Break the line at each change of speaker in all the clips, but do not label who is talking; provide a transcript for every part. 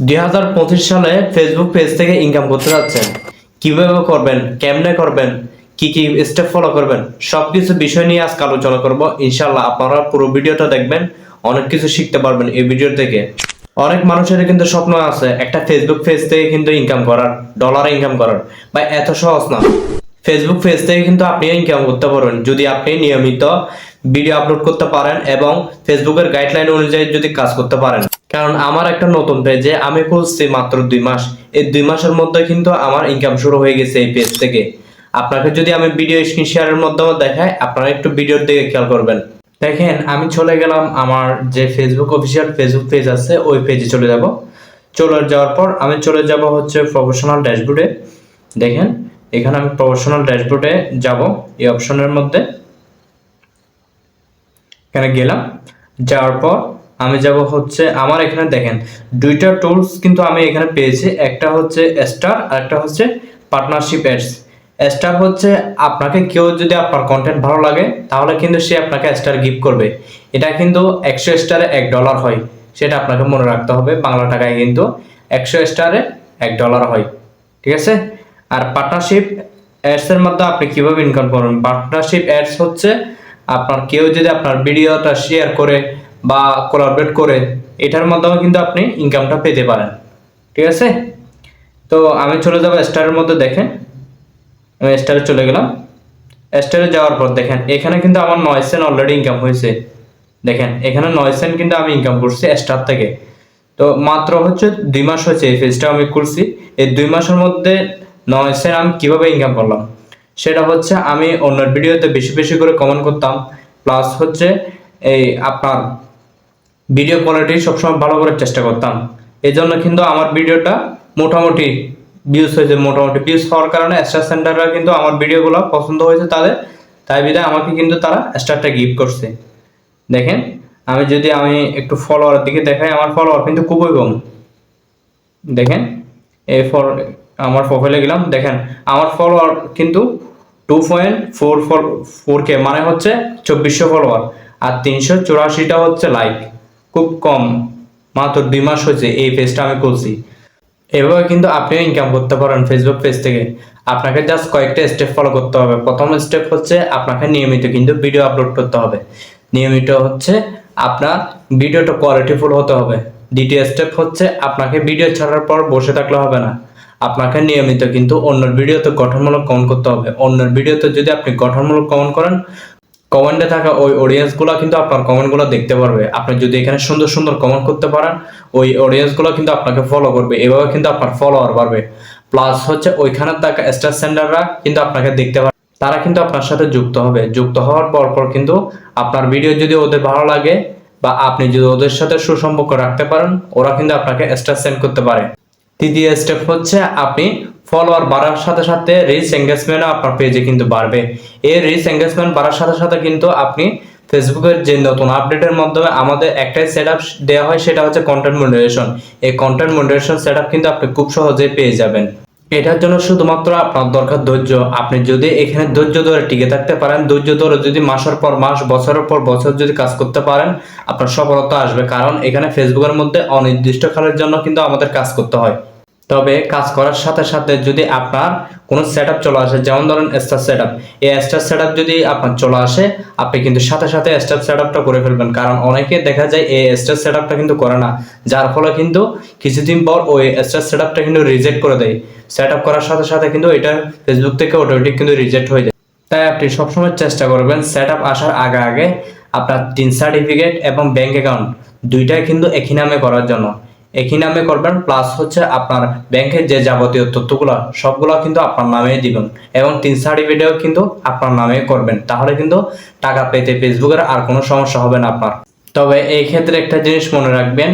2025 সালে Facebook page থেকে income করতে যাচ্ছেন, কিভাবে করবেন, কেমনে করবেন, কি কি স্টেপ ফলো করবেন, সবকিছু বিষয় নিয়ে আজকে আলোচনা করব। ইনশাআল্লাহ আপনারা পুরো ভিডিওটা দেখবেন, অনেক কিছু শিখতে পারবেন এই ভিডিও থেকে। অনেক মানুষের কিন্তু স্বপ্ন আছে একটা ফেসবুক পেজ থেকে কিন্তু ইনকাম করার, ডলার ইনকাম করার, বা এত সহজ না। ফেসবুক পেজ থেকে কিন্তু আপনি ইনকাম করতে পারবেন যদি আপনি নিয়মিত ভিডিও আপলোড করতে পারেন এবং ফেসবুকের গাইডলাইন অনুযায়ী যদি কাজ করতে পারেন। কারণ আমার একটা নতুন পেজে আমি খুলছি মাত্র 2 মাস, এই 2 মাসের মধ্যে কিন্তু আমার ইনকাম শুরু হয়ে গেছে এই পেজ থেকে। আপনাকে যদি আমি ভিডিও স্ক্রিন শেয়ারের মাধ্যমে দেখাই, আপনারা একটু ভিডিওর দিকে খেয়াল করবেন। দেখেন, আমি চলে গেলাম আমার যে ফেসবুক অফিসিয়াল ফেসবুক পেজ আছে ওই পেজে চলে যাব। চলে যাওয়ার পর আমি চলে যাব হচ্ছে প্রফেশনাল ড্যাশবোর্ডে। দেখেন, এখানে আমি প্রফেশনাল ড্যাশবোর্ডে যাব। এই অপশনের মধ্যে এখানে গেলাম, যাওয়ার পর আমি যাব হচ্ছে আমার এখানে দেখেন দুইটা টুলস কিন্তু আমি এখানে পেয়েছি। একটা হচ্ছে স্টার আর একটা হচ্ছে পার্টনারশিপ অ্যাডস। স্টার হচ্ছে আপনাকে কেউ যদি আপনার কন্টেন্ট ভালো লাগে তাহলে কিন্তু সে আপনাকে স্টার গিফট করবে। এটা কিন্তু 100 স্টারে $1 হয়, সেটা আপনাকে মনে রাখতে হবে। বাংলা টাকায় কিন্তু 100 স্টারে $1 হয়, ঠিক আছে। আর পার্টনারশিপ অ্যাডস এর মধ্যে আপনি কিভাবে ইনকাম করবেন? পার্টনারশিপ অ্যাডস হচ্ছে আপনার কেউ যদি আপনার ভিডিওটা শেয়ার করে বা কোলাবরেট করে, এটার মাধ্যমে কিন্তু আপনি ইনকামটা পেতে পারেন, ঠিক আছে। তো আমি চলে যাব স্টারের মধ্যে। দেখেন, আমি স্টারে চলে গেলাম। স্টারে যাওয়ার পর দেখেন এখানে কিন্তু আমার 9 সেন্ট অলরেডি ইনকাম হয়েছে। দেখেন এখানে 9 সেন্ট কিন্তু আমি ইনকাম করছি স্টার থেকে। তো মাত্র হচ্ছে 2 মাস হয়েছে এই পেজটা আমি খুলছি। এই 2 মাসের মধ্যে 9 সেন্ট আমি কিভাবে ইনকাম করলাম সেটা হচ্ছে আমি অন্য ভিডিওতে বেশি বেশি করে কমেন্ট করতাম, প্লাস হচ্ছে এই আপনার ভিডিও কোয়ালিটি সবসময় ভালো করার চেষ্টা করতাম। এই জন্য কিন্তু আমার ভিডিওটা মোটামুটি ভিউজ হয়েছে। মোটামুটি ভিউজ হওয়ার কারণে স্টার সেন্টাররা কিন্তু আমার ভিডিওগুলো পছন্দ হয়েছে তাদের, তাই বিধায় আমাকে কিন্তু তারা স্টারটা গিফট করছে। দেখেন, আমি একটু ফলোয়ারের দিকে দেখাই, আমার ফলোয়ার কিন্তু খুবই কম। দেখেন, আমার প্রোফাইলে গেলাম, দেখেন আমার ফলোয়ার কিন্তু 2.44K, মানে হচ্ছে 2400 ফলোয়ার। আর 384টা হচ্ছে লাইক, খুব কম। মাত্র 2 মাস হয়েছে এই পেজটা আমি খুলছি। এভাবে কিন্তু আপনিও ইনকাম করতে পারেন ফেসবুক পেজ থেকে। আপনাকে জাস্ট কয়েকটা স্টেপ ফলো করতে হবে। প্রথম স্টেপ হচ্ছে আপনাকে নিয়মিত কিন্তু ভিডিও আপলোড করতে হবে। নিয়মিত হচ্ছে আপনার ভিডিওটা কোয়ালিটিফুল হতে হবে। দ্বিতীয় স্টেপ হচ্ছে আপনাকে ভিডিও ছাড়ার পর বসে থাকলে হবে না, আপনাকে নিয়মিত কিন্তু অন্যের ভিডিওতে গঠনমূলক কমেন্ট করতে হবে। অন্যের ভিডিওতে যদি আপনি গঠনমূলক কমেন্ট করেন, কমেন্টে থাকা ওই অডিয়েন্সগুলো কিন্তু আপনার কমেন্টগুলো দেখতে পারবে। আপনি যদি এখানে সুন্দর সুন্দর কমেন্ট করতে পারেন, ওই অডিয়েন্সগুলো কিন্তু আপনাকে ফলো করবে। এভাবে কিন্তু আপনার ফলোয়ার বাড়বে। প্লাস হচ্ছে ওইখানে থাকা স্টার সেন্ডাররা কিন্তু আপনাকে দেখতে পারে, তারা কিন্তু আপনার সাথে যুক্ত হবে। যুক্ত হওয়ার পর কিন্তু আপনার ভিডিও যদি ওদের ভালো লাগে বা আপনি যদি ওদের সাথে সুসম্পর্ক রাখতে পারেন, ওরা কিন্তু আপনাকে স্টার সেন্ড করতে পারে। তৃতীয় স্টেপ হচ্ছে আপনি ফলোয়ার বাড়ার সাথে সাথে রিচ এঙ্গেজমেন্টও আপনার পেজে কিন্তু বাড়বে। এই রিচ এঙ্গেজমেন্ট বাড়ার সাথে সাথে কিন্তু আপনি ফেসবুকের যে নতুন আপডেটের মাধ্যমে আমাদের একটাই সেটআপ দেওয়া হয়, সেটা হচ্ছে কন্টেন্ট মনিটাইজেশন। এই কন্টেন্ট মনিটাইজেশন সেটআপ কিন্তু আপনি খুব সহজেই পেয়ে যাবেন। এটার জন্য শুধুমাত্র আপনার দরকার ধৈর্য। আপনি যদি এখানে ধৈর্য ধরে টিকে থাকতে পারেন, ধৈর্য ধরে যদি মাসের পর মাস, বছরের পর বছর যদি কাজ করতে পারেন, আপনার সফলতা আসবে। কারণ এখানে ফেসবুকের মধ্যে অনির্দিষ্টকালের জন্য কিন্তু আমাদের কাজ করতে হয়। তবে কাজ করার সাথে সাথে যদি আপনার কোনো সেটআপ চলে আসে, যেমন ধরেন স্টার সেটআপ, এই স্টার সেটআপ যদি আপনার চলে আসে, আপনি কিন্তু সাথে সাথে স্টার সেটআপটা করে ফেলবেন। কারণ অনেকে দেখা যায় এই স্টার সেটআপটা কিন্তু করে না, যার ফলে কিন্তু কিছুদিন পর ওই স্টার সেটআপটা কিন্তু রিজেক্ট করে দেয়। সেটআপ করার সাথে সাথে কিন্তু এটা ফেসবুক থেকে অটোমেটিক কিন্তু রিজেক্ট হয়ে যায়। তাই আপনি সবসময় চেষ্টা করবেন সেটআপ আসার আগে আগে আপনার 3 সার্টিফিকেট এবং ব্যাংক অ্যাকাউন্ট দুইটাই কিন্তু একই নামে করার জন্য। একই নামে করবেন, প্লাস হচ্ছে আপনার ব্যাংকের যে যাবতীয় তথ্যগুলো সবগুলো কিন্তু আপনার নামেই দিবেন এবং 3 সার্টিফিকেটও কিন্তু আপনার নামে করবেন। তাহলে কিন্তু টাকা পেতে ফেসবুকের আর কোনো সমস্যা হবে না আপনার। তবে এই ক্ষেত্রে একটা জিনিস মনে রাখবেন,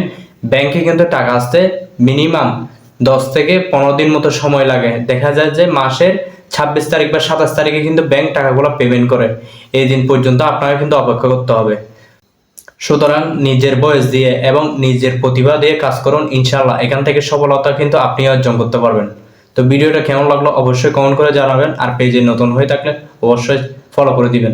ব্যাংকে কিন্তু টাকা আসতে মিনিমাম 10 থেকে 15 দিন মতো সময় লাগে। দেখা যায় যে মাসের 26 তারিখ বা 27 তারিখে কিন্তু ব্যাংক টাকাগুলো পেমেন্ট করে। এই দিন পর্যন্ত আপনাকে কিন্তু অপেক্ষা করতে হবে। সুতরাং নিজের বয়স দিয়ে এবং নিজের প্রতিভা দিয়ে কাজ করুন, ইনশাআল্লাহ এখান থেকে সফলতা কিন্তু আপনি অর্জন করতে পারবেন। তো ভিডিওটা কেমন লাগলো অবশ্যই কমেন্ট করে জানাবেন। আর পেজে নতুন হয়ে থাকলে অবশ্যই ফলো করে দিবেন।